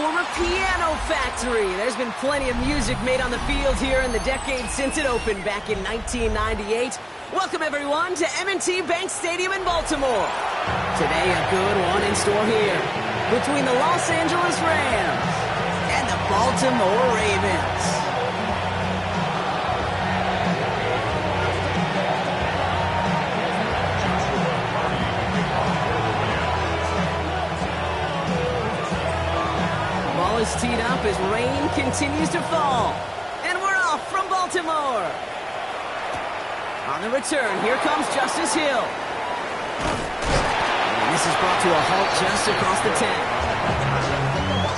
former piano factory. There's been plenty of music made on the field here in the decade since it opened back in 1998. Welcome, everyone, to M&T Bank Stadium in Baltimore. Today, a good one in store here between the Los Angeles Rams and the Baltimore Ravens. Is teed up as rain continues to fall. And we're off from Baltimore. On the return, here comes Justice Hill. And this is brought to a halt just across the 10.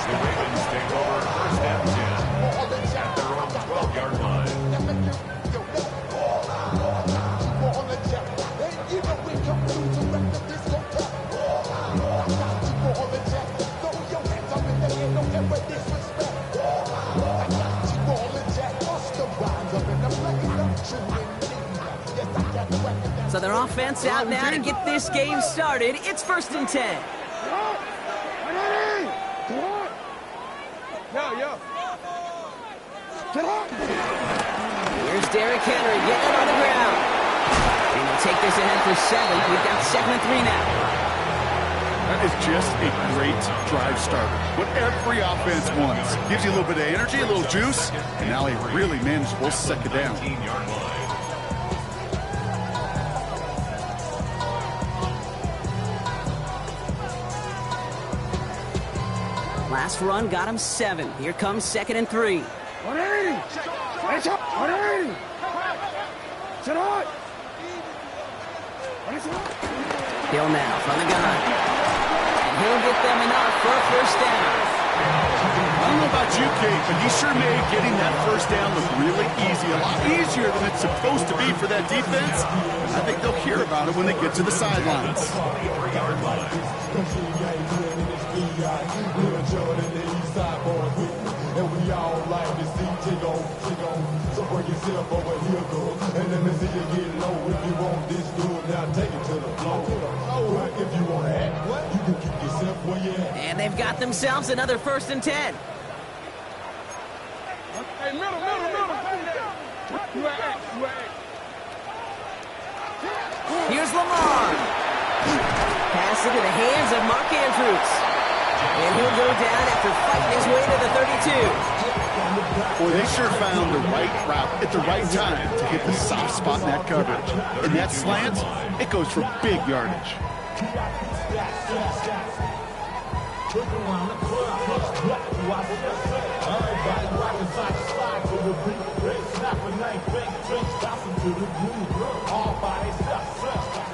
The Ravens take over first and 10 at their own 12-yard line. So their offense out now to get this game started. It's first and 10. Here's Derrick Henry getting it on the ground. And he'll take this ahead for 7. We've got 2nd and 3 now. That is just a great drive starter. What every offense wants. Gives you a little bit of energy, a little juice, and now a really manageable second down. Last run got him 7. Here comes 2nd and 3. Hill now from the gun. And he'll get them enough for a first down. I don't know about you, Kate, but he sure made getting that first down look really easy. A lot easier than it's supposed to be for that defense. I think they'll hear about it when they get to the sidelines. And we all like to see jiggle. So bring yourself over here, girl. And let me see you get low. If you want this good, now take it to the floor. If you want to act, you can keep yourself where you at. And they've got themselves another first and 10. Hey, middle. Here's Lamar. Pass into the hands of Mark Andrews. And he'll go down after fighting his way to the 32. Boy, they sure found the right route at the right time to hit the soft spot in that coverage. And that slant, it goes for big yardage.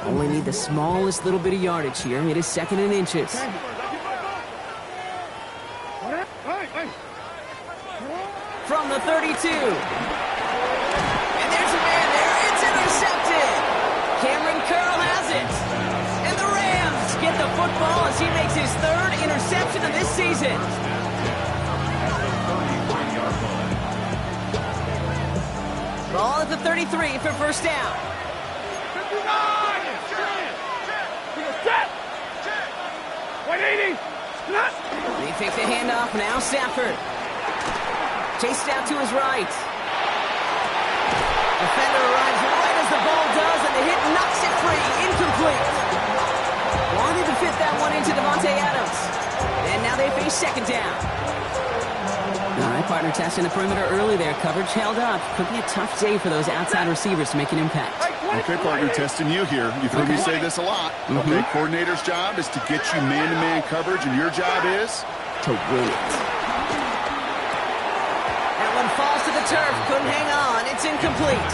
Only need the smallest little bit of yardage here. It is 2nd and inches. From the 32. And there's a man there. It's intercepted. Cameron Curl has it. And the Rams get the football as he makes his 3rd interception of this season. Ball at the 33 for first down. 180. They fake the handoff. Now Stafford. Chased out to his right. Defender arrives right as the ball does, and the hit knocks it free. Incomplete. Wanted to fit that one into Devontae Adams. And now they face 2nd down. All right, partner, testing the perimeter early there. Coverage held up. Could be a tough day for those outside receivers to make an impact. Okay, partner, testing you here. You've heard me say this a lot. Okay, coordinator's job is to get you man-to-man coverage, and your job is to win it. That one falls to the turf. Couldn't hang on. It's incomplete.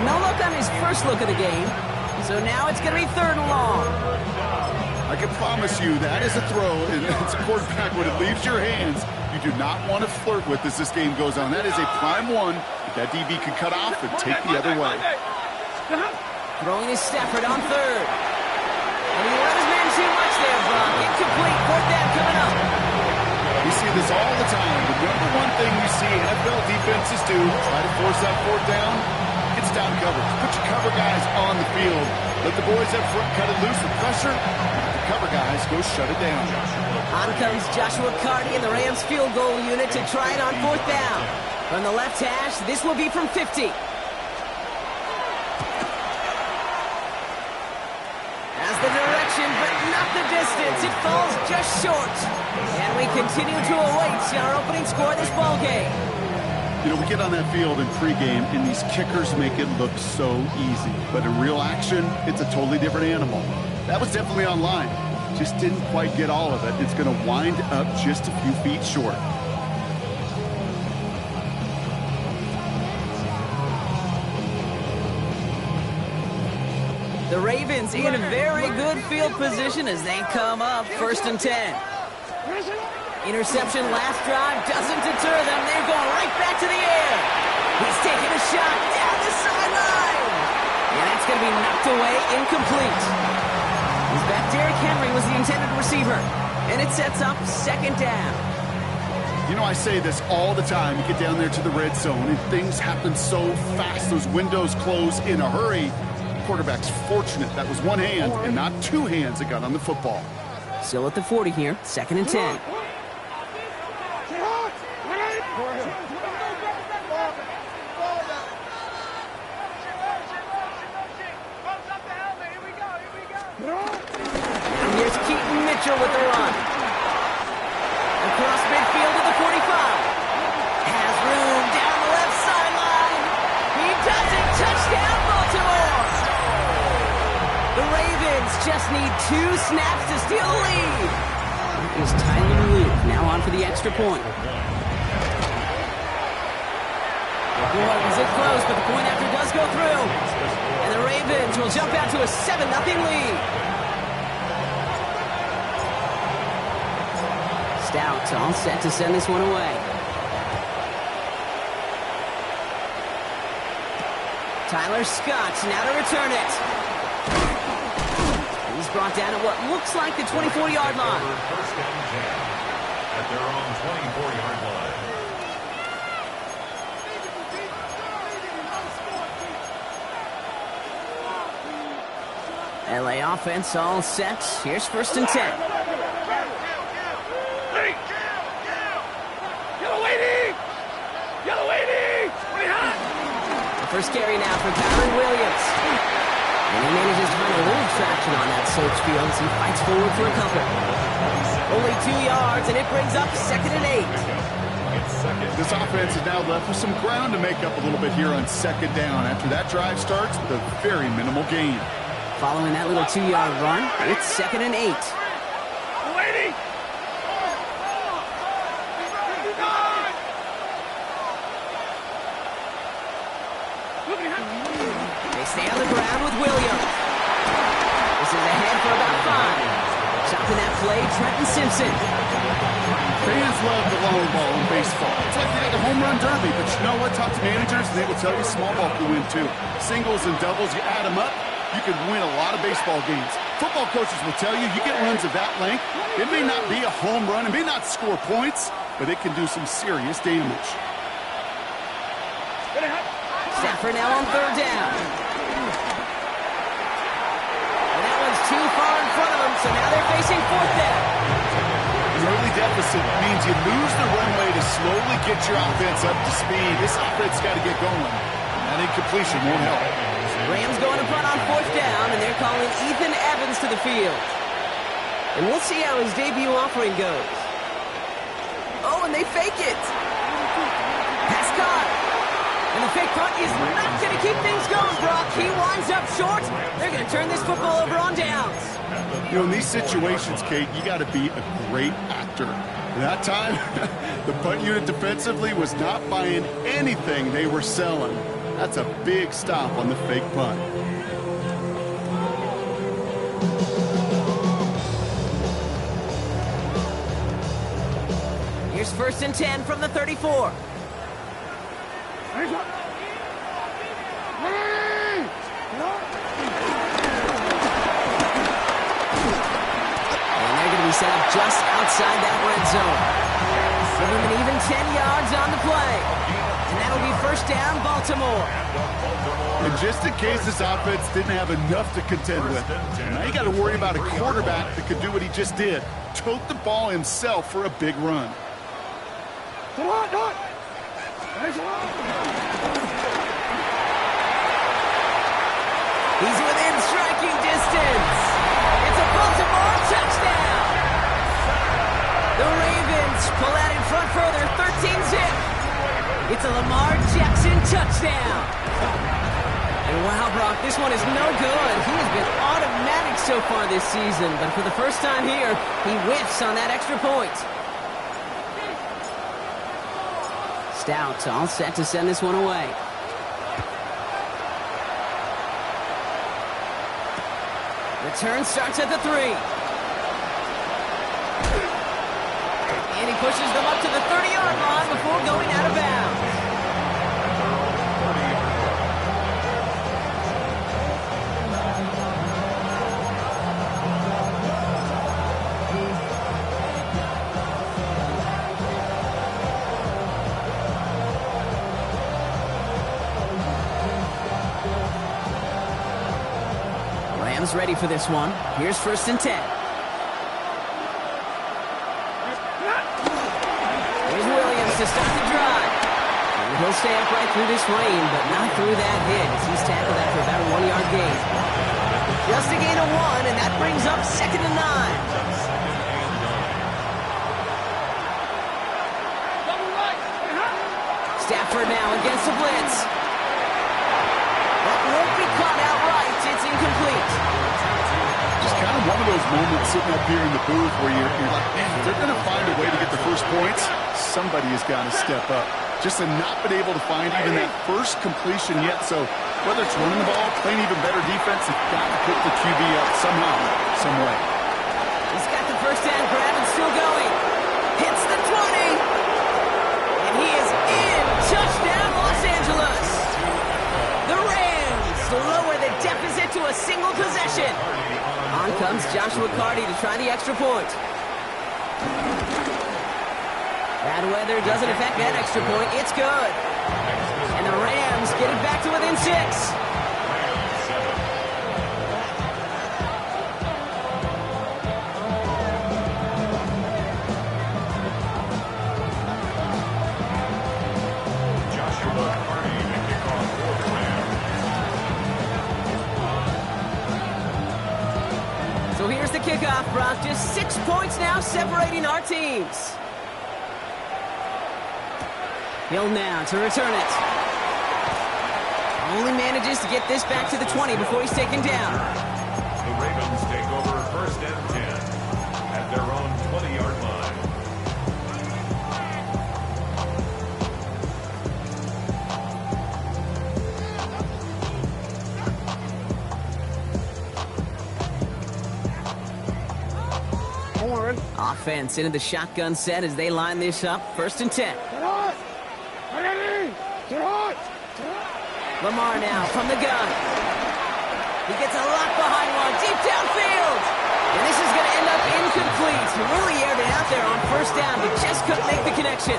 No look on his first look of the game. So now it's going to be 3rd and long. I can promise you that is a throw, and it's a quarterback when it leaves your hands. You do not want to flirt with as this game goes on. That is a prime one that DB can cut off and take the other way. Throwing his Stafford on 3rd. And he let his man too much there, Brock. Incomplete. 4th down coming up. We see this all the time. The number one thing we see NFL defenses do, try to force that 4th down, it's down coverage. Put your cover guys on the field. Let the boys up front cut it loose with pressure. The cover guys go shut it down. On comes Joshua Carty and the Rams field goal unit to try it on 4th down. From the left hash, this will be from 50. Has the direction, but not the distance. It falls just short. And we continue to await our opening score of this ball game. You know, we get on that field in pregame, and these kickers make it look so easy. But in real action, it's a totally different animal. That was definitely on line. Just didn't quite get all of it. It's going to wind up just a few feet short. The Ravens in a very good field position as they come up 1st and 10. Interception last drive doesn't deter them. They're going right back to the air. He's taking a shot down the sideline. And that's going to be knocked away, incomplete. He's back. Derrick Henry was the intended receiver. And it sets up 2nd down. You know, I say this all the time. You get down there to the red zone, and things happen so fast. Those windows close in a hurry. The quarterback's fortunate that was one hand and not two hands that got on the football. Still at the 40 here, 2nd and 10. And here's Keaton Mitchell with the run. Across midfield to the 45. Has room down the left sideline. He does it. Touchdown, Baltimore. The Ravens just need 2 snaps to steal the lead. Is Tyler Luke now on for the extra point. Boy, was it close, but the point after does go through. And the Ravens will jump out to a 7-0 lead. Stout all set to send this one away. Tyler Scott now to return it. He's brought down at what looks like the 24-yard line. 1st and 10 at their own 24-yard line. LA offense all set. Here's 1st and 10. The first carry now for Kyron Williams. And he manages to find a little traction on that search field as he fights forward for a couple. Only 2 yards, and it brings up 2nd and 8. This offense is now left with some ground to make up a little bit here on 2nd down. After that drive starts with a very minimal gain. Following that little 2-yard run, it's 2nd and 8. They stay on the ground with Williams. This is ahead for about 5. Chopping that play, Trenton Simpson. Fans love the long ball in baseball. It's like they got the home run derby, but you know what? Talk to managers, and they will tell you small ball can win too. Singles and doubles, you add them up, you can win a lot of baseball games. Football coaches will tell you, you get runs of that length, it may not be a home run, it may not score points, but it can do some serious damage. Stafford now on 3rd down. And that one's too far in front of them, so now they're facing 4th down. An early deficit means you lose the runway to slowly get your offense up to speed. This offense got to get going. That incompletion won't help. Rams going to punt on 4th down, and they're calling Ethan Evans to the field. And we'll see how his debut offering goes. Oh, and they fake it. Pass caught. And the fake punt is not going to keep things going, Brock. He winds up short. They're going to turn this football over on downs. You know, in these situations, Kate, you got to be a great actor. That time, the punt unit defensively was not buying anything they were selling. That's a big stop on the fake punt. Here's 1st and 10 from the 34. Set up just outside that red zone. Give him an even 10 yards on the play. And that'll be first down, Baltimore. And just in case this offense didn't have enough to contend with, now you got to worry about a quarterback that could do what he just did. Tote the ball himself for a big run. He's within striking distance. It's a Baltimore touchdown. The Ravens pull out in front further, 13-zip. It's a Lamar Jackson touchdown. And wow, Brock, this one is no good. He has been automatic so far this season, but for the first time here, he whiffs on that extra point. Stout all set to send this one away. Return starts at the 3. And he pushes them up to the 30-yard line before going out of bounds. Rams ready for this one. Here's 1st and 10. Here's Williams to start the drive. And he'll stay upright through this rain, but not through that hit as he's tackled after about a 1-yard gain. Just a gain of 1, and that brings up 2nd and 9. Stafford now against the blitz. That won't be caught outright. It's incomplete. Just kind of one of those moments sitting up here in the booth where you're like, man, if they're going to find a way to get the first points, somebody has got to step up. Just to not been able to find even that first completion yet. So whether it's running the ball, playing even better defense, they've got to put the QB up somehow, some way. He's got the first down grab and still going. Hits the 20. And he is in. Touchdown, Los Angeles. The Rams lower the deficit to a single possession. On comes Joshua Carty to try the extra point. Bad weather doesn't affect that extra point. It's good. And the Rams get it back to within 6. So here's the kickoff, Brock. Just 6 points now separating our teams. Hill now to return it. Only manages to get this back to the 20 before he's taken down. The Ravens take over 1st and 10 at their own 20-yard line. Offense into the shotgun set as they line this up. 1st and 10. Lamar now from the gun. He gets a lock behind one, deep downfield. And this is going to end up incomplete. He really aired it out there on 1st down, but just couldn't make the connection.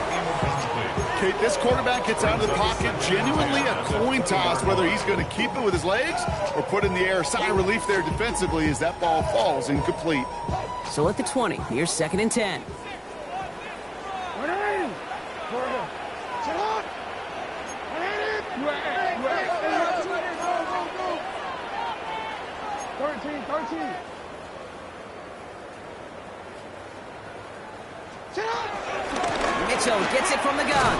Okay, this quarterback gets out of the pocket. Genuinely a coin toss whether he's going to keep it with his legs or put in the air. Sigh of relief there defensively as that ball falls incomplete. So at the 20, here's 2nd and 10. Mitchell gets it from the gun.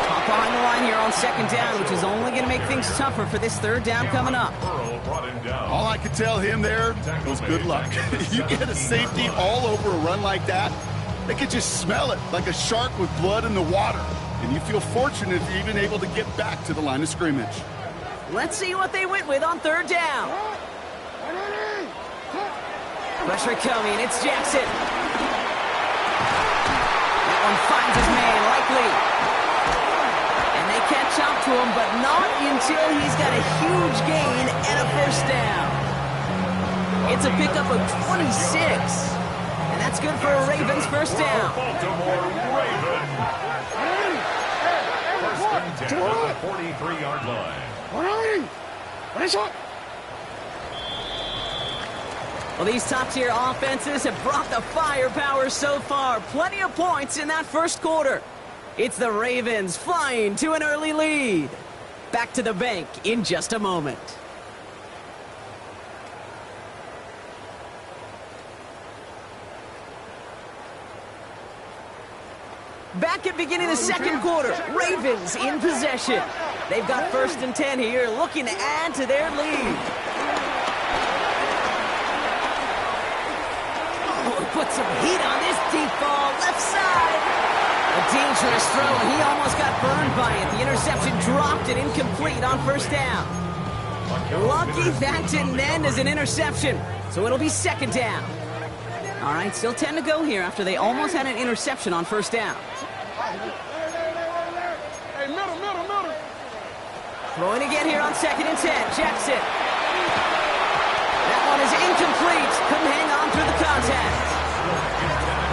Caught behind the line here on 2nd down, which is only going to make things tougher for this 3rd down coming up. All I could tell him there was good luck. You get a safety all over a run like that, they could just smell it like a shark with blood in the water. And you feel fortunate if you're even able to get back to the line of scrimmage. Let's see what they went with on 3rd down. Pressure coming. It's Jackson. That one finds his man, likely. And they catch up to him, but not until he's got a huge gain and a 1st down. It's a pickup of 26. And that's good for a Ravens 1st down. Baltimore Ravens. Well, these top-tier offenses have brought the firepower so far. Plenty of points in that first quarter. It's the Ravens flying to an early lead. Back to the bank in just a moment. Back at beginning of the second quarter, Ravens in possession. They've got 1st and 10 here, looking to add to their lead. Put some heat on this deep ball, left side. A dangerous throw, and he almost got burned by it. The interception dropped and incomplete on 1st down. Lucky that didn't end as an interception, so it'll be 2nd down. All right, still 10 to go here after they almost had an interception on 1st down. Hey, middle. Throwing again here on 2nd and 10, Jackson. That one is incomplete. Couldn't hang on through the contact.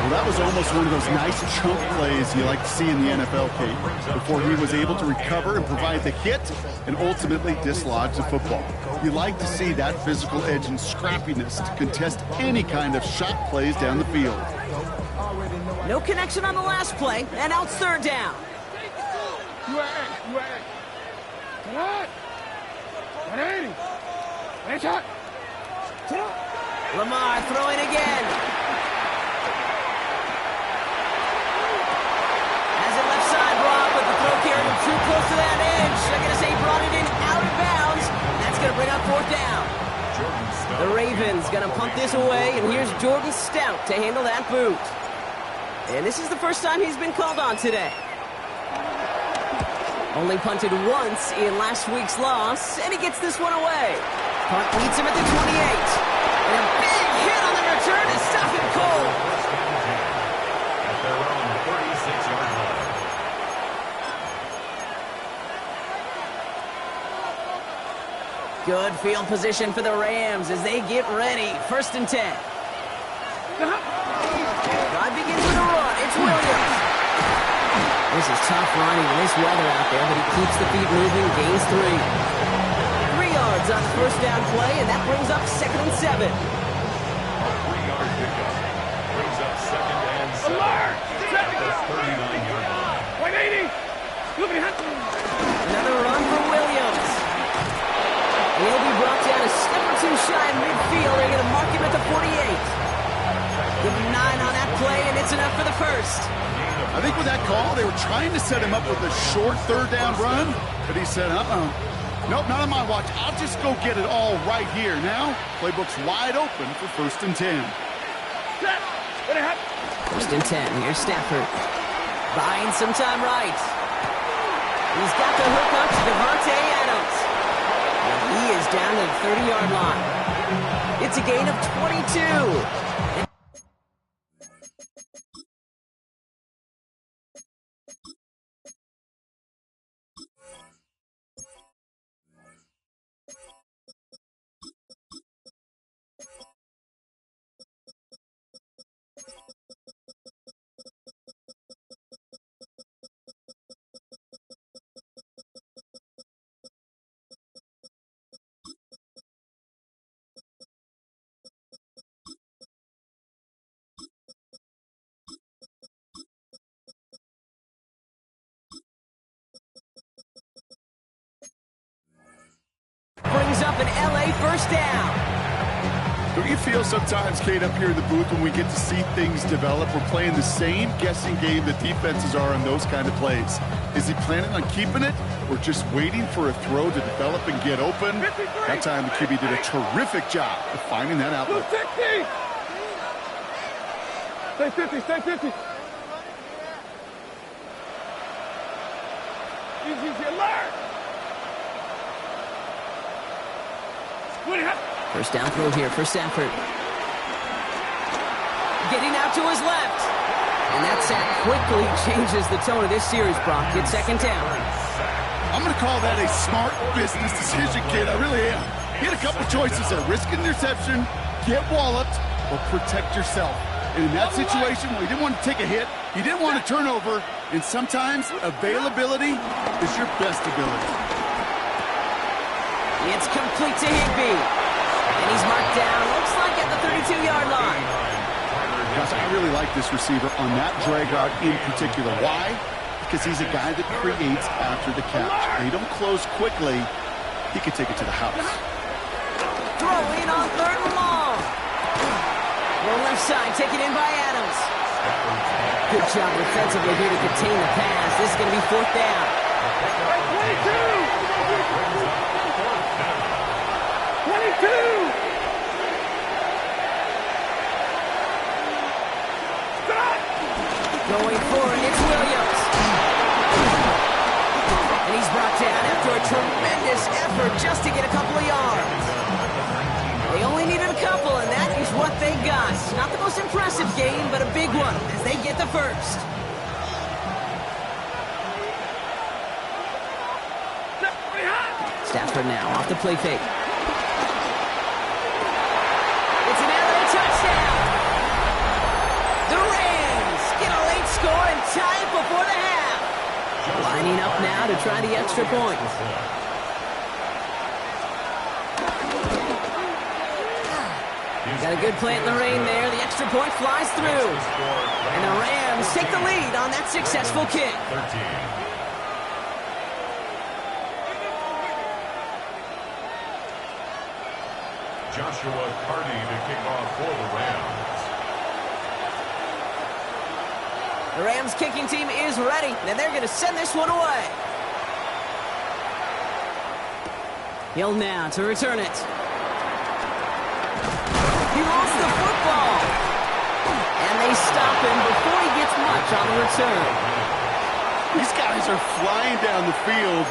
Well, that was almost one of those nice chunk plays you like to see in the NFL, Kate, before he was able to recover and provide the hit and ultimately dislodge the football. You like to see that physical edge and scrappiness to contest any kind of shot plays down the field. No connection on the last play, and now it's 3rd down. You at. What? 180. Hey, shot. Lamar throwing again. Has it left side, Rob, but the throw carried him too close to that edge. I'm going to say he brought it in out of bounds. That's going to bring up 4th down. The Ravens going to punt this away, and here's Jordan Stout to handle that boot. And this is the first time he's been called on today. Only punted once in last week's loss, and he gets this one away. Punt leads him at the 28. And a big hit on the return to stop him cold. At their own 36-yard line. Good field position for the Rams as they get ready. 1st and 10. Drive begins with a run. It's Williams. This is tough running in this weather out there, but he keeps the feet moving, gains 3. 3 yards on the 1st down play, and that brings up 2nd and 7. A 3-yard pickup brings up 2nd and 7. Alert! At the 39-yard line. 180. Look at him. Another run for Williams. He'll be brought down a step or 2 shy of midfield. They're going to mark him at the 48. Give him 9 on that play, and it's enough for the 1st. I think with that call, they were trying to set him up with a short 3rd down run, but he said, nope, not on my watch. I'll just go get it all right here. Now, playbook's wide open for 1st and 10. 1st and 10. Here's Stafford. Buying some time right. He's got the hook up to Devontae Adams. And he is down to the 30-yard line. It's a gain of 22. Brings up an LA 1st down. Don't you feel sometimes, Kate, up here in the booth when we get to see things develop, we're playing the same guessing game that defenses are on those kind of plays? Is he planning on keeping it or just waiting for a throw to develop and get open? That time the QB did a terrific job of finding that outlet. 60. Stay 50. Easy, alert. 1st down throw here for Stafford. Getting out to his left. And that sack quickly changes the tone of this series, Brock. It's 2nd down. I'm going to call that a smart business decision, kid. I really am. He had a couple choices there. Risk interception, get walloped, or protect yourself. And in that situation, where he didn't want to take a hit, he didn't want to turn over, and sometimes availability is your best ability. It's complete to Higbee. And he's marked down, looks like at the 32-yard line. Guys, I really like this receiver on that drag route in particular. Why? Because he's a guy that creates after the catch. They don't close quickly. He could take it to the house. Throwing on 3rd and long. Well, left side, taken in by Adams. Good job defensively here to contain the pass. This is going to be 4th down. 22! Going for it, it's Williams. And he's brought down after a tremendous effort just to get a couple of yards. They only needed a couple, and that is what they got. Not the most impressive game, but a big one as they get the first. Stafford now off the play fake. It's an LA touchdown. The Rams get a late score and tie it before the half. Lining up now to try the extra point. Got a good play in the rain there. The extra point flies through. And the Rams take the lead on that successful kick. Joshua Carty to kick off for the Rams. The Rams kicking team is ready, and they're going to send this one away. Hill now to return it. He lost the football. And they stop him before he gets much on the return. These guys are flying down the field.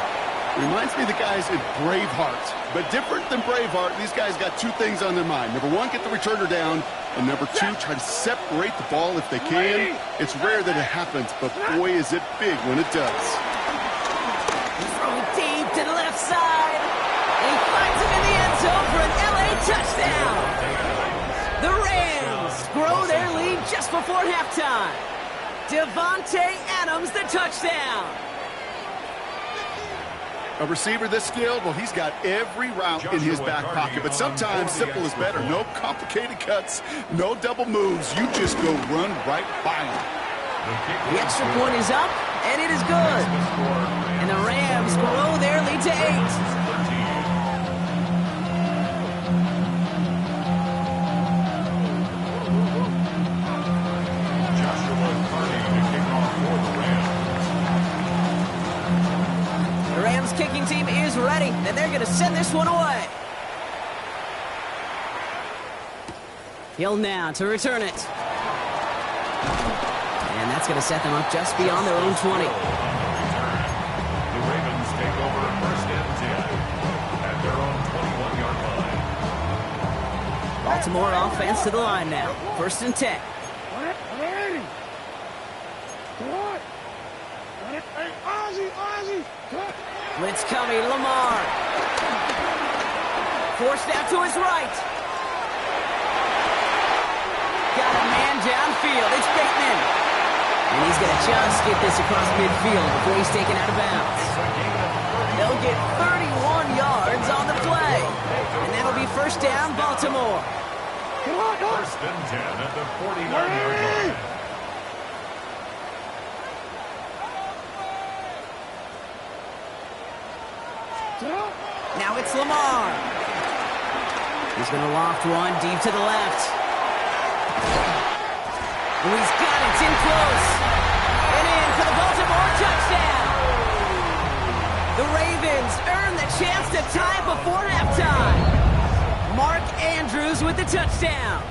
Reminds me of the guys in Braveheart. But different than Braveheart, these guys got 2 things on their mind. Number 1, get the returner down. And number 2, try to separate the ball if they can. It's rare that it happens, but boy, is it big when it does. Throwing deep to the left side. And he finds him in the end zone for an LA touchdown. The Rams grow their lead just before halftime. Devontae Adams, the touchdown. A receiver this skilled, well, he's got every route in his back pocket. But sometimes simple is better. No complicated cuts, no double moves. You just go run right by him. The extra point is up, and it is good. And the Rams grow their lead to 8. Kicking team is ready, and they're going to send this one away. Hill now to return it. And that's going to set them up just beyond their own 20. The Ravens take over 1st and 10 at their own 21-yard line. Baltimore offense to the line now. 1st and 10. Blitz coming, Lamar. Forced out to his right. Got a man downfield. It's Bateman. And he's going to just get this across midfield before he's taken out of bounds. They'll get 31 yards on the play. And that'll be 1st down, Baltimore. 1st and 10 at the 49-yard line. Now it's Lamar. He's going to loft one deep to the left. And he's got it. It's in close. And in for the Baltimore touchdown. The Ravens earn the chance to tie before halftime. Mark Andrews with the touchdown.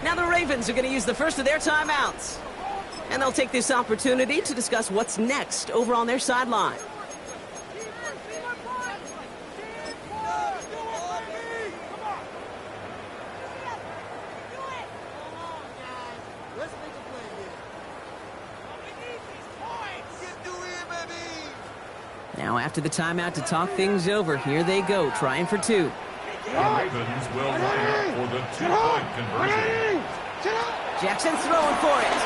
Now the Ravens are going to use the first of their timeouts. And they'll take this opportunity to discuss what's next over on their sideline. Now after the timeout to talk things over, here they go, trying for 2. The Ravens will line up for the 2-point conversion. Jackson's throwing for it.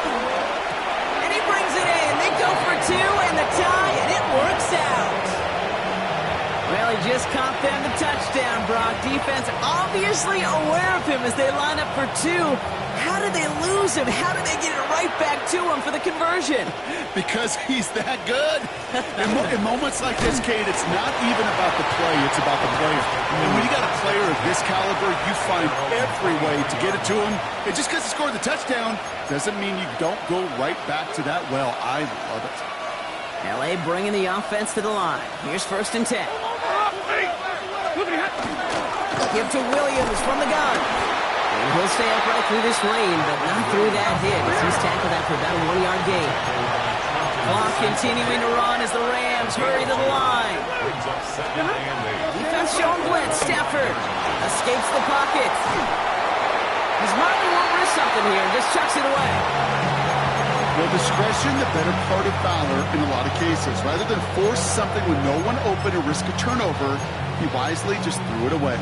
And he brings it in. They go for 2 and the tie, and it works out. Well, he just caught them the touchdown, Brock. Defense obviously aware of him as they line up for two. How did they lose him? How did they get it right back to him for the conversion? Because he's that good. In moments like this, Kate, it's not even about the play, it's about the player. And when you got a player of this caliber, you find every way to get it to him. And just because he scored the touchdown doesn't mean you don't go right back to that well. I love it. LA bringing the offense to the line. Here's 1st and 10. Give to Williams from the gun. And he'll stay upright through this rain, but not through that hit as he's tackled after about a 1-yard gain. Clock continuing to run as the Rams hurry to the line. Defense showing blitz. Stafford escapes the pocket. He's Marley won't risk something here and just chucks it away. Well, discretion, the better part of valor in a lot of cases. Rather than force something with no one open or risk a turnover, he wisely just threw it away.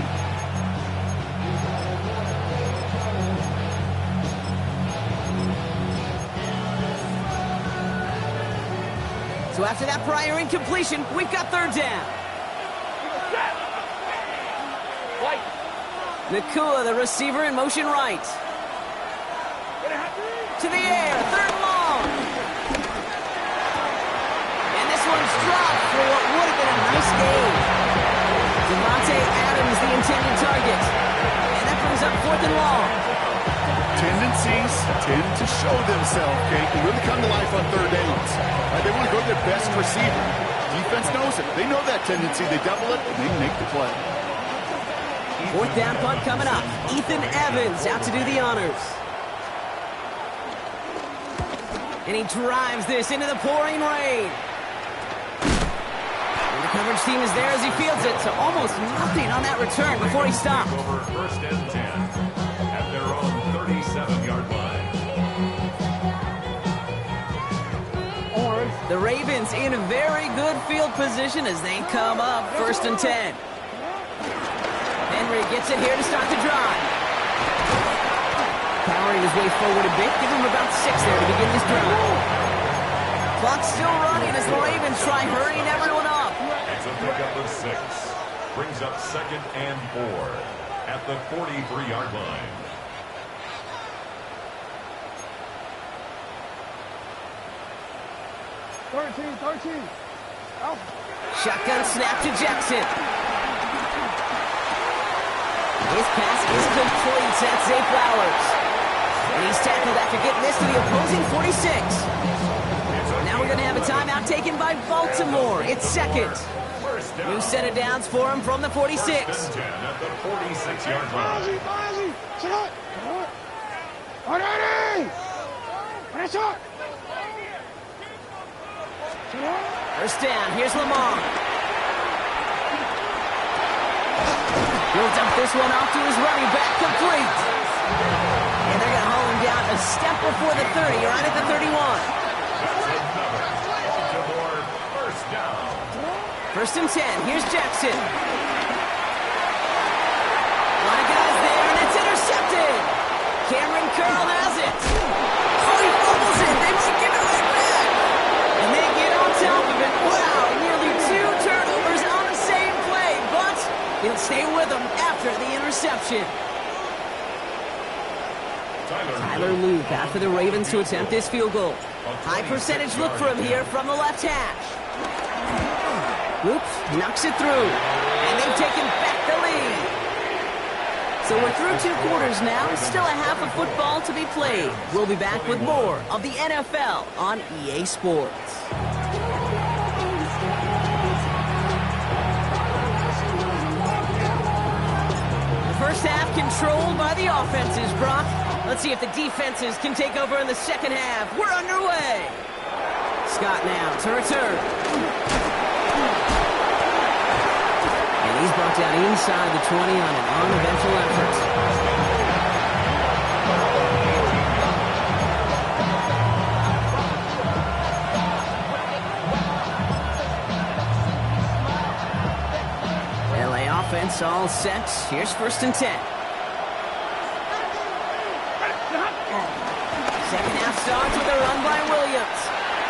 So after that prior incompletion, we've got 3rd down. Nakua, the receiver, in motion right. To the air, 3rd and long. And this one's dropped for what would have been a nice gain. Devontae Adams, the intended target. And that brings up 4th and long. Tendencies tend to show themselves, Kate, and really come to life on 3rd downs. They want to go to their best receiver. Defense knows it. They know that tendency. They double it, and they make the play. 4th down punt coming up. Ethan Evans out to do the honors. And he drives this into the pouring rain. And the coverage team is there as he fields it, so almost nothing on that return before he stopped. Over 1st and 10 at their own 37-yard line. The Ravens in a very good field position as they come up 1st and 10. Henry gets it here to start the drive. Powering his way forward a bit, give him about 6 there to begin this drive. Clock's still running as the Ravens try hurrying everyone up. It's a pickup of 6. Brings up 2nd and 4 at the 43-yard line. Shotgun snap to Jackson. His pass is complete. That's Zay Flowers. And he's tackled after getting this to the opposing 46. Now we're going to have a timeout taken by Baltimore. It's 2nd. New set of downs for him from the 46. 1st and 10 at the 46-yard line. First down, here's Lamar. He'll dump this one off to his running back, complete. And they're going to haul him down a step before the 30, right at the 31. That's another Baltimore 1st down. 1st and 10, here's Jackson. A lot of guys there, and it's intercepted. Cameron Curl has it. Oh, he fumbles it. They might give it right back. And they get on top of it. Wow, nearly 2 turnovers on the same play, but he'll stay with them after the interception. Tyler Luke after the Ravens to attempt this field goal. High percentage look for him here from the left hash. Luke knocks it through, and they've taken back the lead. So we're through 2 quarters now, still a half of football to be played. We'll be back with more of the NFL on EA Sports. The first half controlled by the offenses, Brock. Let's see if the defenses can take over in the second half. We're underway. Scott now to return. And he's brought down inside the 20 on an uneventful effort. LA offense all set. Here's 1st and 10. Second half starts with a run by Williams.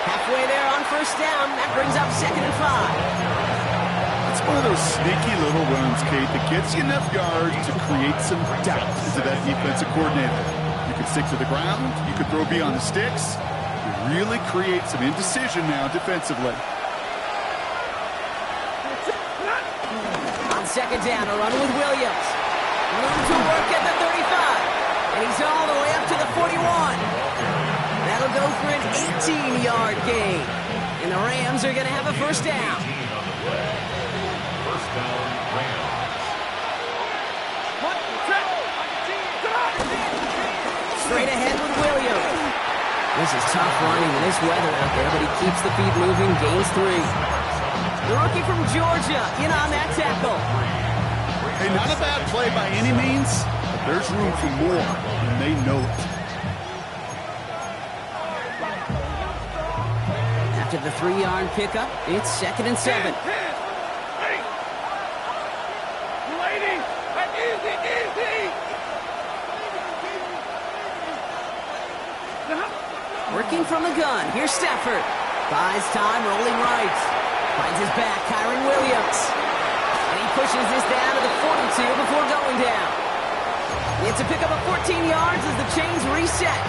Halfway there on 1st down. That brings up 2nd and 5. That's one of those sneaky little runs, Kate, that gets you enough yards to create some doubt into that defensive coordinator. You can stick to the ground. You can throw beyond the sticks. You really create some indecision now defensively. On second down, a run with Williams. Room to work at the 35. And he's all the way up to the 41. That'll go for an 18-yard gain. And the Rams are going to have a first down. First down, Rams. Straight ahead with Williams. This is tough running in this weather out there, but he keeps the feet moving, gains 3. The rookie from Georgia in on that tackle. Hey, not a bad play by any means, but there's room for more, and they know it. After the 3-yard pickup, it's 2nd and 7. Working from the gun. Here's Stafford. Buys time, rolling right. Finds his back, Kyron Williams. And he pushes this down to the 42 before going down. It's a pickup of 14 yards as the chains reset.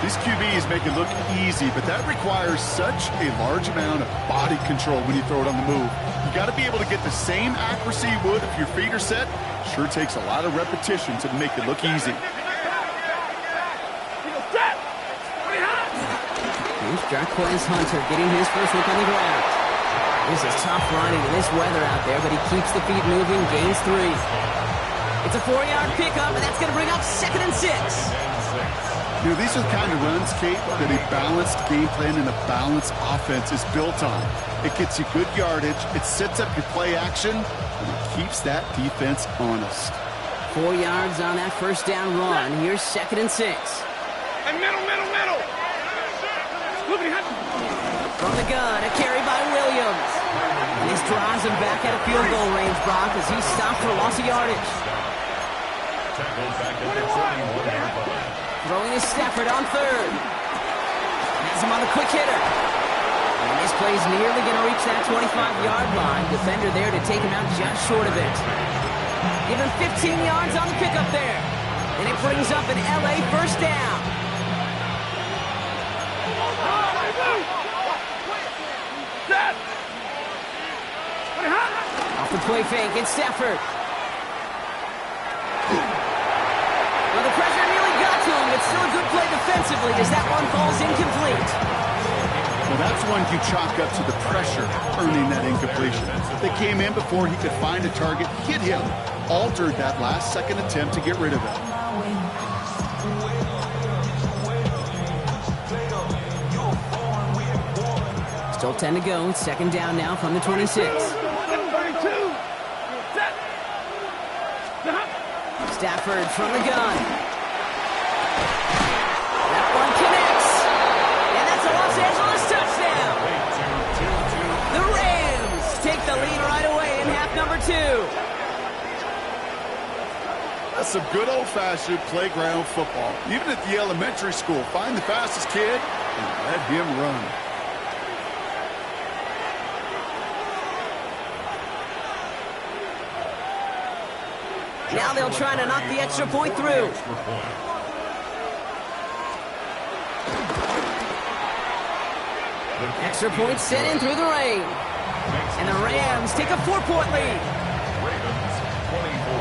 These QBs make it look easy, but that requires such a large amount of body control when you throw it on the move. You got to be able to get the same accuracy you would if your feet are set. Sure takes a lot of repetition to make it look easy. Here's Jarquez Hunter getting his first look on the ground. This is tough running in this weather out there, but he keeps the feet moving, gains 3. It's a 4-yard pickup, and that's going to bring up 2nd and 6. You know, these are the kind of runs, Kate, that a balanced game plan and a balanced offense is built on. It gets you good yardage, it sets up your play action, and it keeps that defense honest. 4 yards on that first down run. Here's 2nd and 6. And middle. From the gun, a carry by Williams. And this drives him back out of field goal range, Brock, as he's stopped for loss of yardage. Tackled back at the 41-yard line. Throwing is Stafford on 3rd. Has him on the quick hitter. And this play's nearly going to reach that 25-yard line. Defender there to take him out just short of it. Give him 15 yards on the pickup there. And it brings up an LA first down. Off the play fake, it's Stafford. Well, the pressure nearly got to him, but still a good play defensively as that one falls incomplete. Well, that's one you chalk up to the pressure earning that incompletion. They came in before he could find a target, hit him, altered that last-second attempt to get rid of it. Still 10 to go. 2nd down now from the 26. Stafford from the gun. That one connects. And that's a Los Angeles touchdown. The Rams take the lead right away in half number 2. That's some good old-fashioned playground football. Even at the elementary school, find the fastest kid and let him run. Now they'll try to knock the extra point through. Extra point sent in through the rain. And the Rams take a 4-point lead. Ravens 24.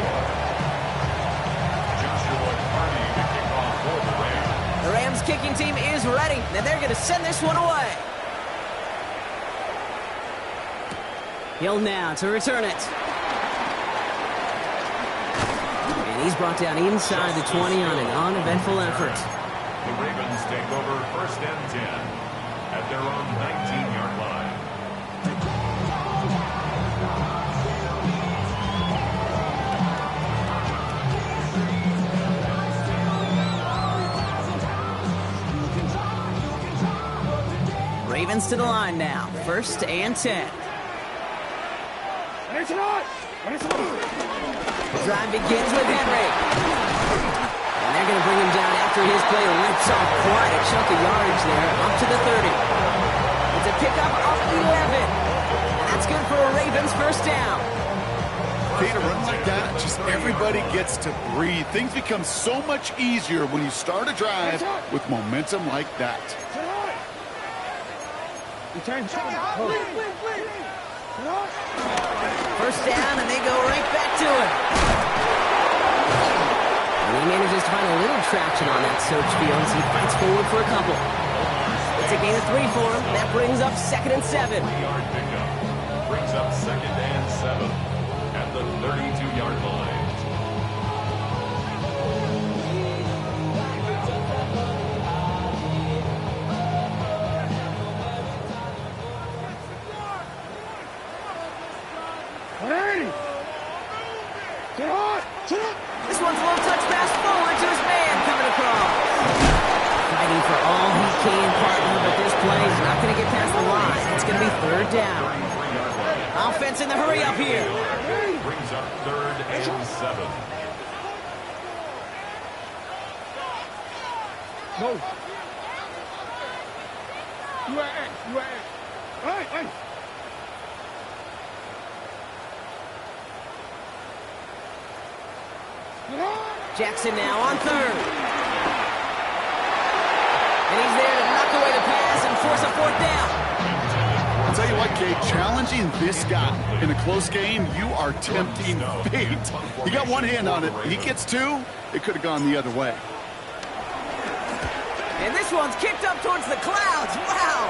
Joshua Carney to kick off for the Rams. The Rams kicking team is ready, and they're going to send this one away. Hill now to return it. He's brought down inside the 20 on an uneventful effort. The Ravens take over 1st and 10 at their own 19-yard line. Ravens to the line now. 1st and 10. Drive begins with Henry. And they're going to bring him down after his play rips off quite a chunk of yardage there, up to the 30. It's a pickup of 11. And that's good for a Ravens first down. Okay, to run like that, just everybody gets to breathe. Things become so much easier when you start a drive with momentum like that. First down, and they go right back to it. And he manages to find a little traction on that search field as he fights forward for a couple. It's a gain of 3 for him. That brings up 2nd and 7. 3-yard pickup. Brings up 2nd and 7 at the 32-yard line. This one's a low touch pass forward to his man coming across. Fighting for all he can, partner, but this play is not going to get past the line. It's going to be 3rd down. Offense in the hurry up here. Brings up 3rd and 7. No. UAA. Hey. Jackson now on 3rd. And he's there to knock away the pass and force a 4th down. I'll tell you what, Kate, challenging this guy in a close game, you are tempting fate. He got one hand on it. He gets 2, it could have gone the other way. And this one's kicked up towards the clouds. Wow.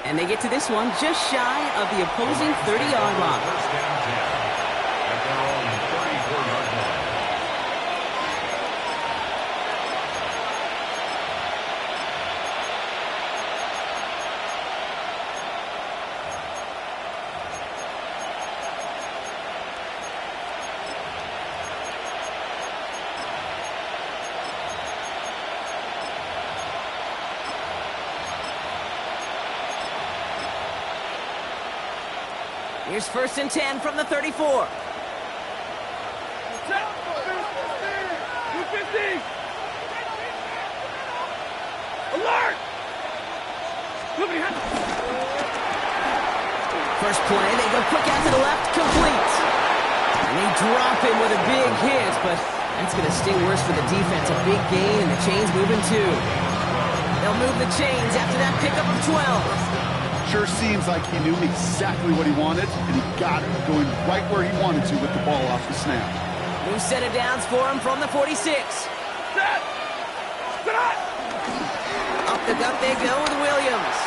And they get to this one just shy of the opposing 30-yard line. First down 10 at their own 34-yard line. Here's 1st and 10 from the 34. 250. Alert! First play, they go quick out to the left, complete. And they drop him with a big hit, but that's going to sting worse for the defense. A big gain, and the chain's moving too. They'll move the chains after that pickup of 12. Sure seems like he knew exactly what he wanted, and he got it, going right where he wanted to with the ball off the snap. New set of downs for him from the 46. Up the gut they go with Williams.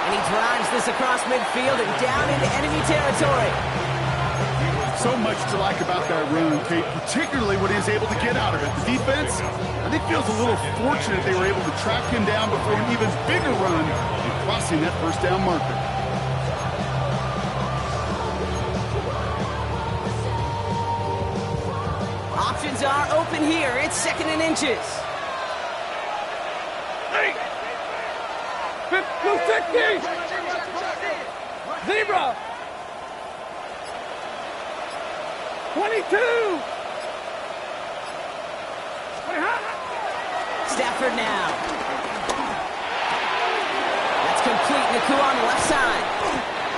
And he drives this across midfield and down into enemy territory. So much to like about that run, Kate, particularly when he was able to get out of it. The defense, I think, feels a little fortunate they were able to track him down before an even bigger run and crossing that first down marker. Options are open here. It's 2nd and inches. 260. Zebra. 22. Stafford now. That's complete. Naku on the left side.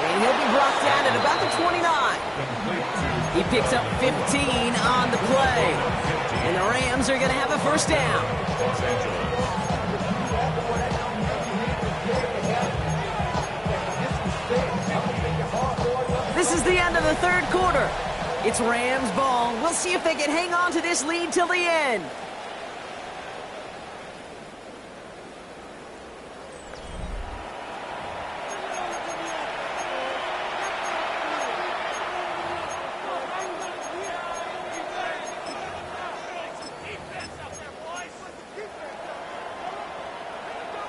And he'll be brought down at about the 29. He picks up 15 on the play. And the Rams are going to have a first down. This is the end of the 3rd quarter. It's Rams ball. We'll see if they can hang on to this lead till the end.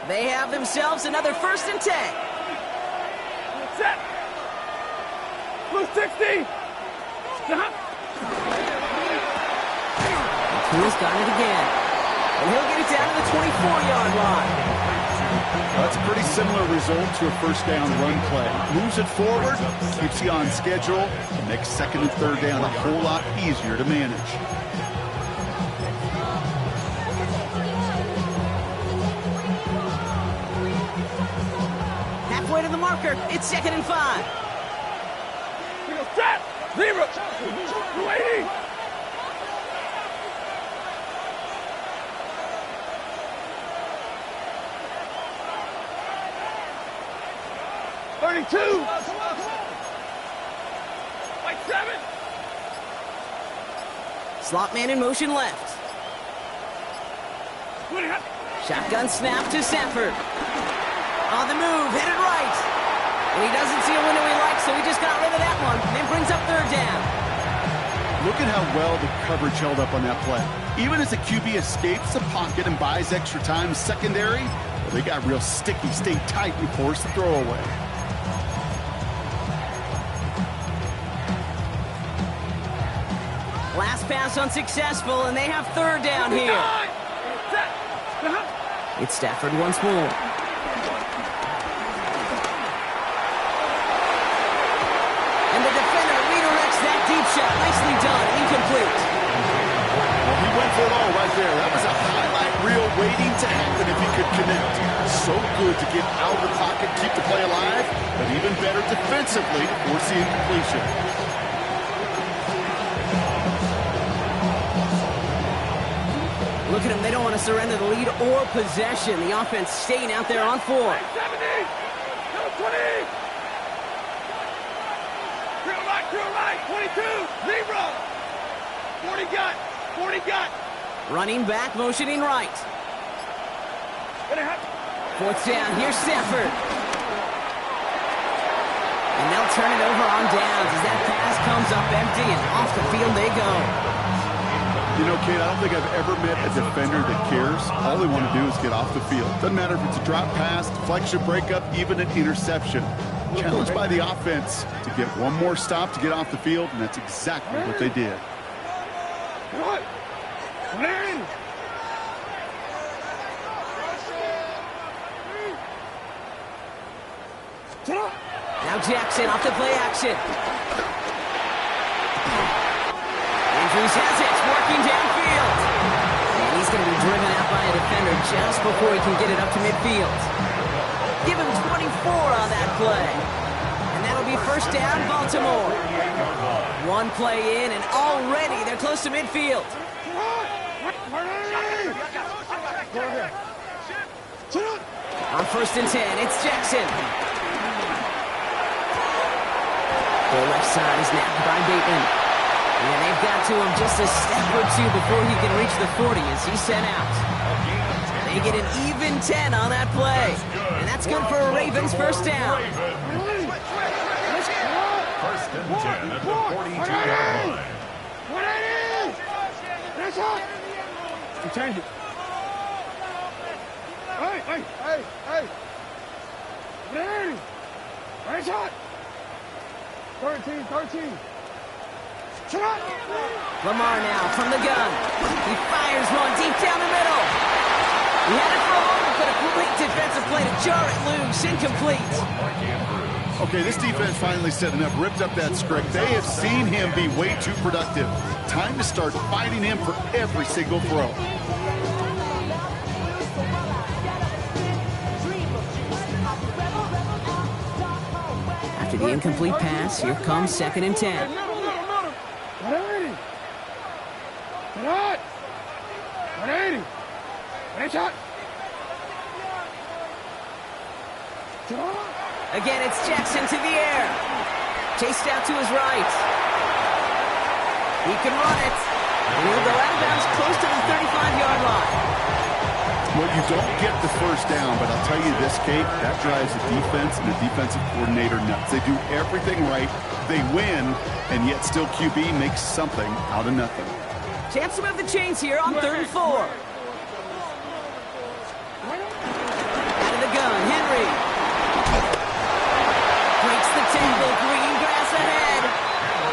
They have themselves another 1st and 10. Set. 60. He's got it again. And he'll get it down to the 24-yard line. That's a pretty similar result to a first down run play. Moves it forward, keeps you on schedule, and makes 2nd and 3rd down a whole lot easier to manage. way to the marker. It's 2nd and 5. Set. Zero. 280. Like 7. Slot man in motion left. Shotgun snap to Sanford. On the move, headed right. And he doesn't see a window he likes, so he just got rid of that one. And then brings up 3rd down. Look at how well the coverage held up on that play. Even as the QB escapes the pocket and buys extra time secondary, well, they got real sticky, stayed tight, and forced the throwaway. Last pass unsuccessful, and they have 3rd down here. It's Stafford once more. And the defender redirects that deep shot. Nicely done. Incomplete. Well, he went for it all right there. That was a highlight reel waiting to happen if he could connect. So good to get out of the pocket, keep the play alive, but even better defensively to force the incompletion. Look at them. They don't want to surrender the lead or possession. The offense staying out there on 4. 70. No, 20. Drill right. 22. 0. 40 got. 40 got. Running back, motioning right. 4th down. Here's Stafford. And they'll turn it over on downs as that pass comes up empty, and off the field they go. You know, Kate, I don't think I've ever met a defender that cares. All they want to do is get off the field. Doesn't matter if it's a drop pass, deflection, breakup, even an interception. Challenged by the offense to get one more stop to get off the field, and that's exactly what they did. Now Jackson off the play action. Andrews has it, working downfield. And he's going to be driven out by a defender just before he can get it up to midfield. Give him 24 on that play. And that'll be 1st down, Baltimore. One play in, and already they're close to midfield. On 1st and 10, it's Jackson. The left side is napped by Bateman. And they've got to him just a step or 2 before he can reach the 40 as he's sent out. They get an even 10 on that play. And that's good for a Ravens 1st down. 1st and 10 at the 42-yard line. 180! Change it. Hey! 180! Right shot! 13. Lamar now from the gun. He fires one deep down the middle. He had it for a moment, but a complete defensive play to jar it loose. Incomplete. Okay, this defense finally set enough, ripped up that script. They have seen him be way too productive. Time to start fighting him for every single throw. After the incomplete pass, here comes 2nd and 10. 180! Right shot! Again, it's Jackson to the air. Chased out to his right. He can run it. And he'll go out of bounds close to the 35-yard line. Well, you don't get the 1st down, but I'll tell you this, Kate, that drives the defense and the defensive coordinator nuts. They do everything right. They win, and yet still QB makes something out of nothing. Chance to move the chains here on 3rd and 4. Out of the gun, Henry. Breaks the tackle, green grass ahead.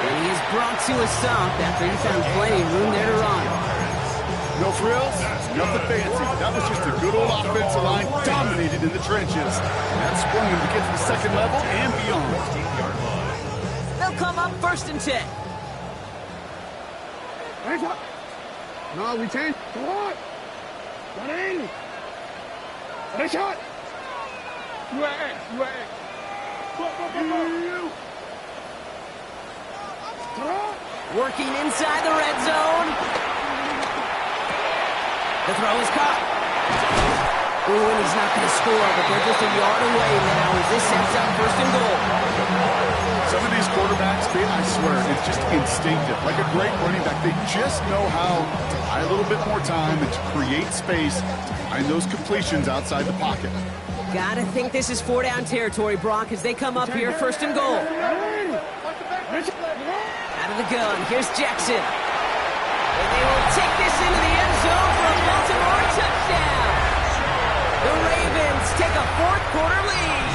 And he is brought to a stop after he found plenty of room there to run. No frills, nothing fancy. That was just a good old offensive line dominated in the trenches. That sprung him to get to the 2nd level and beyond. They'll come up 1st and 10. No, we changed. What? 180. Right shot. UAA. Working inside the red zone. The throw is caught. Ooh, and he's not going to score, but they're just a yard away now as this sets up first and goal. Some of these quarterbacks, I swear, it's just instinctive. Like a great running back, they just know how to buy a little bit more time and to create space to find those completions outside the pocket. Gotta think this is 4-down territory, Brock, as they come up here first and goal. Out of the gun, here's Jackson. And they will take this into the end zone for a Baltimore touchdown. The Ravens take a fourth-quarter lead.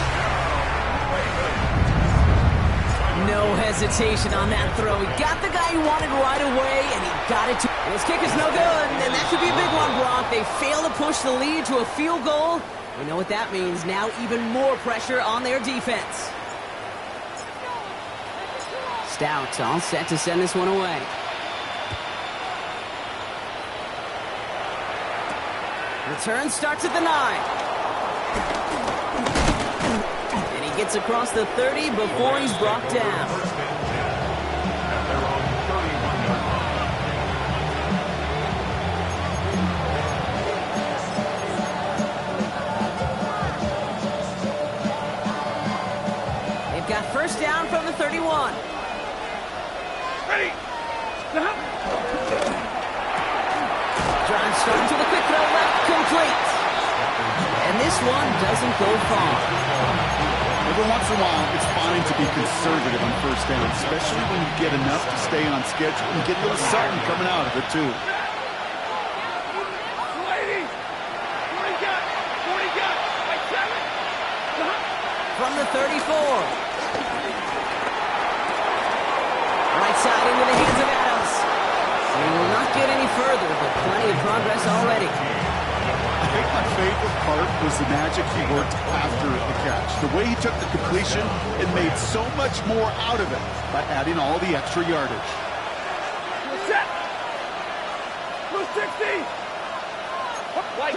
No hesitation on that throw. He got the guy he wanted right away, and he got it to him. His kick is no good, and that could be a big one, Brock. They fail to push the lead to a field goal. We know what that means. Now even more pressure on their defense. Stout all set to send this one away. Return starts at the 9. And he gets across the 30 before he's brought down. They've got first down from the 31. Ready. John starts with a quick throw left, complete. And this one doesn't go far. Every once in a while, it's fine to be conservative on first down, especially when you get enough to stay on schedule and get a little something coming out of it, too. From the 34. Right side into the hands of Adams. He will not get any further, but plenty of progress already. I think my favorite part was the magic he worked after the catch. The way he took the completion and made so much more out of it by adding all the extra yardage. Set. 260. White.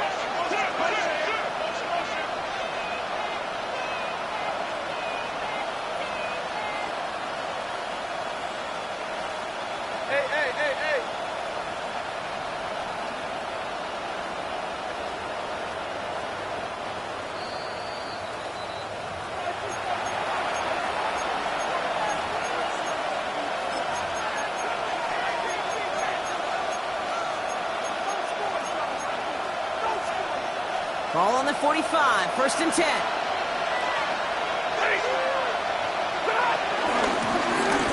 Hey. Ball on the 45, first and 10.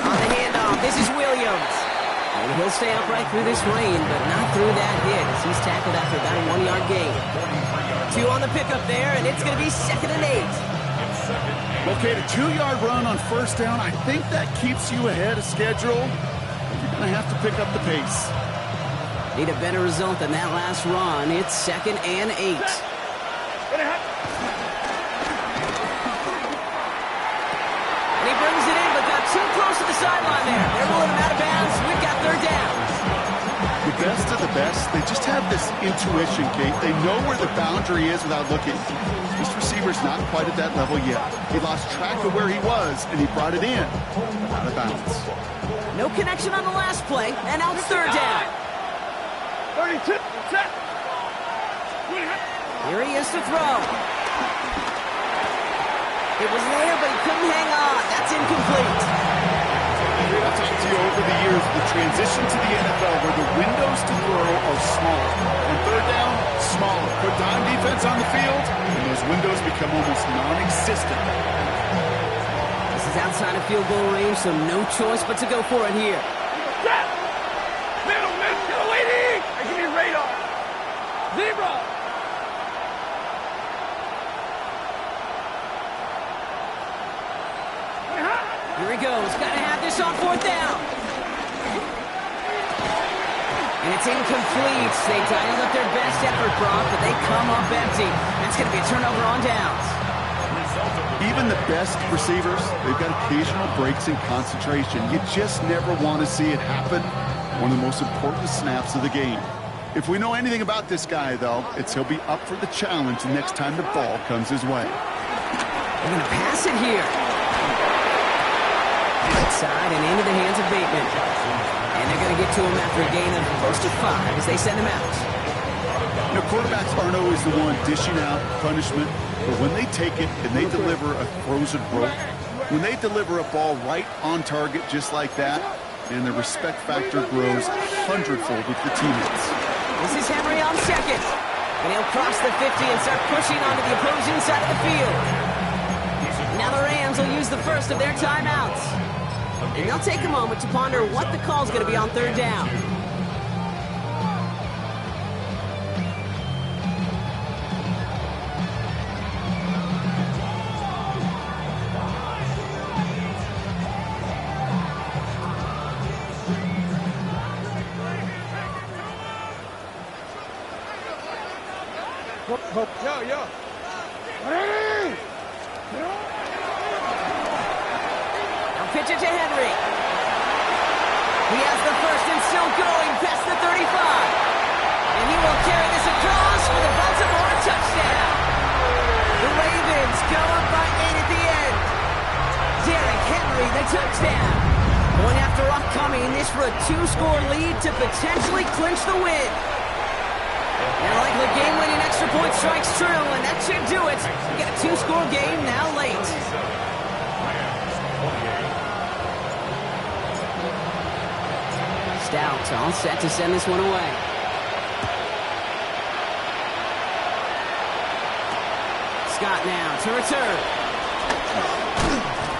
On the handoff, this is Williams. And he'll stay upright through this rain, but not through that hit as he's tackled after about a 1-yard gain. 2 on the pickup there, and it's going to be 2nd and 8. Okay, the 2-yard run on first down, I think that keeps you ahead of schedule. You're going to have to pick up the pace. Need a better result than that last run. It's 2nd and 8. And he brings it in, but got too close to the sideline there. They're rolling him out of bounds. We've got 3rd down. The best of the best, they just have this intuition, Kate. They know where the boundary is without looking. This receiver's not quite at that level yet. He lost track of where he was, and he brought it in. Out of bounds. No connection on the last play, and now it's 3rd down. 32. Set. Here he is to throw. It was there, but he couldn't hang on. That's incomplete. I've talked to you over the years, the transition to the NFL where the windows to throw are smaller. On 3rd down, smaller. Put dime defense on the field, and those windows become almost non-existent. This is outside of field goal range, so no choice but to go for it here. Set. Middle. Go waiting. I give you radar. Zebra. Here he goes. Got to have this on 4th down. And it's incomplete. They dialed up their best effort, Brock, but they come up empty. That's going to be a turnover on downs. Even the best receivers, they've got occasional breaks in concentration. You just never want to see it happen. One of the most important snaps of the game. If we know anything about this guy, though, it's he'll be up for the challenge next time the ball comes his way. They're going to pass it here. Right side and into the hands of Bateman. And they're going to get to him after a gain of close to 5 as they send him out. You know, quarterbacks aren't always the one dishing out punishment, but when they take it and they deliver a frozen rope, when they deliver a ball right on target just like that, and the respect factor grows 100-fold with the teammates. This is Henry on second. And he'll cross the 50 and start pushing onto the opposing side of the field. Now the Rams will use the first of their timeouts. And they'll take a moment to ponder what the call is going to be on third down. Yo. Now pitch it to Henry. He has the first and still going past the 35. And he will carry this across for the Baltimore touchdown. The Ravens go up by 8 at the end. Derrick Henry, the touchdown. Going after upcoming this for a 2-score lead to potentially clinch the win. And like the game-winning extra point strikes true, and that should do it. We get a 2-score game now late. Stout all set to send this one away. Scott now to return.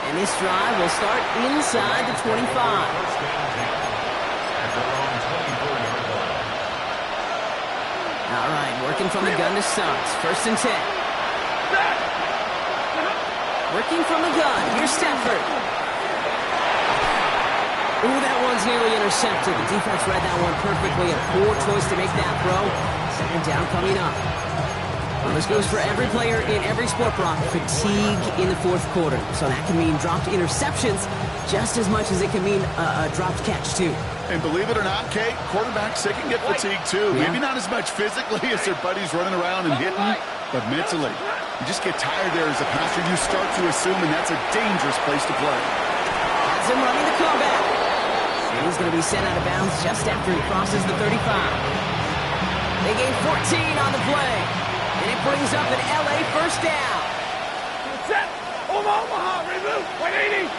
And this drive will start inside the 25. All right, working from the gun to Suggs. First and 10. Working from the gun. Here's Stafford. Ooh, that one's nearly intercepted. The defense read that one perfectly. A poor choice to make that throw. Second down coming up. Well, this goes for every player in every sport, Brock. Fatigue in the fourth quarter. So that can mean dropped interceptions just as much as it can mean a dropped catch, too. And believe it or not, Kate, quarterbacks, they can get fatigued too. Yeah. Maybe not as much physically as their buddies running around and hitting, but mentally. You just get tired there as a passer. You start to assume, and that's a dangerous place to play. Has him running the comeback. And he's going to be sent out of bounds just after he crosses the 35. They gain 14 on the play. And it brings up an LA first down. Set. Omaha, remove. 180.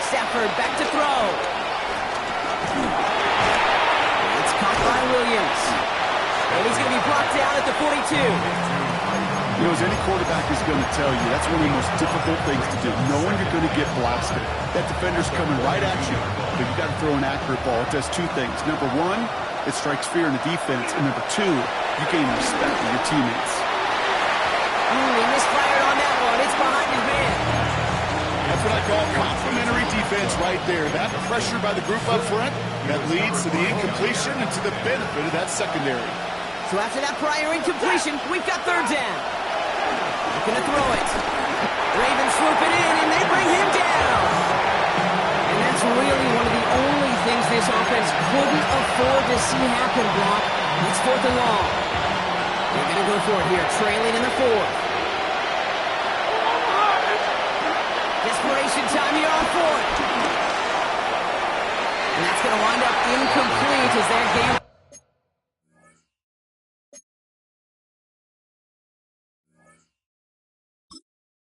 Stafford back to throw. It's caught by Williams. And he's going to be brought down at the 42. You know, as any quarterback is going to tell you, that's one of the most difficult things to do, knowing you're going to get blasted. That defender's coming right at you, but you got to throw an accurate ball. It does 2 things. Number 1, it strikes fear in the defense, and number 2, you gain respect for your teammates. He misfired on that one. It's behind his man. That's what I call complimentary defense right there. That pressure by the group up front, that leads to the incompletion and to the benefit of that secondary. So after that prior incompletion, we've got third down. Looking to throw it. Ravens swoop it in, and they bring him down. And that's really one of the only things this offense couldn't afford to see happen, Brock. It's 4th and long. They're going to go for it here, trailing in the 4th. Desperation time here on 4th. And that's going to wind up incomplete as their game